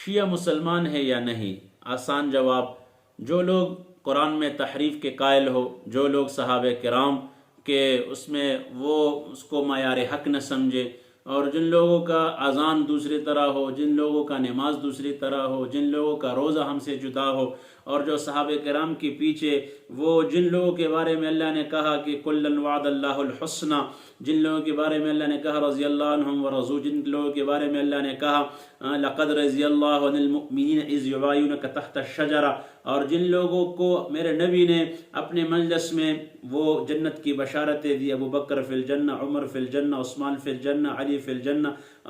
شیعہ مسلمان ہے یا نہیں؟ آسان جواب، جو لوگ قرآن میں تحریف کے قائل ہو، جو لوگ صحابہ کرام کے اس میں وہ اس کو معیار حق نہ سمجھے، اور جن لوگوں کا اذان دوسری طرح ہو، جن لوگوں کا نماز دوسری طرح ہو، جن لوگوں کا روزہ ہم سے جدا ہو، اور جو صحابہ کرام کے پیچھے وہ جن لوگوں کے بارے میں اللہ نے کہا کہ کلًا وعد اللہ الحسنی، جن لوگوں کے بارے میں اللہ نے کہا رضی اللہ عنہم ورضوا، جن لوگوں کے بارے میں اللہ نے کہا لقد رضی اللہ عن المؤمنین اذ یبایعونک تحت الشجرہ، اور جن لوگوں کو میرے نبی نے اپنے مجلس میں وہ جنت کی بشارتیں دی، ابو بکر فی الجنہ، عمر فی الجنہ، عثمان فی الجنہ، علی فی الجنہ،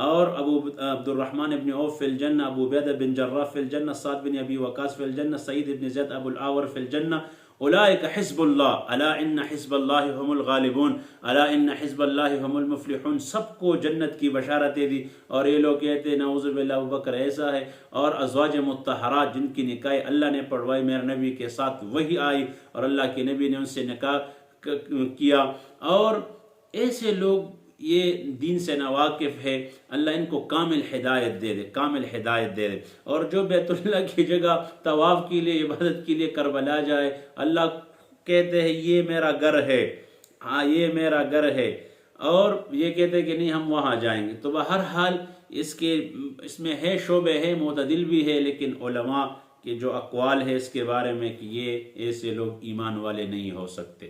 اور ابو عبد الرحمن بن عوف فی الجنہ، ابو عبیدہ بن جراح فی الجنہ، سعد بن ابی وقاص فی الجنہ، سعید بن زید ابو الاعور فی الجنہ، اولئک حزب اللہ الا ان حزب اللہ هم الغالبون الا ان حزب اللہ هم المفلحون، سب کو جنت کی بشارتیں دی۔ اور یہ لوگ کہتے ہیں نعوذ باللہ ابو بکر ایسا ہے، اور ازواج مطہرات جن کی نکاح اللہ نے پڑھوائی، میرے نبی کے ساتھ وہی آئی اور اللہ کے نبی نے ان سے نکاح کیا، اور ایسے لوگ یہ دین سے ناواقف ہے، اللہ ان کو کامل ہدایت دے دے، کامل ہدایت دے دے۔ اور جو بیت اللہ کی جگہ طواف کے لیے، عبادت کے لیے کربلا جائے، اللہ کہتے ہیں یہ میرا گھر ہے، ہاں یہ میرا گھر ہے، اور یہ کہتے ہیں کہ نہیں ہم وہاں جائیں گے۔ تو بہرحال اس میں ہے شعبے ہے، معتدل بھی ہے، لیکن علماء کے جو اقوال ہے اس کے بارے میں کہ یہ ایسے لوگ ایمان والے نہیں ہو سکتے۔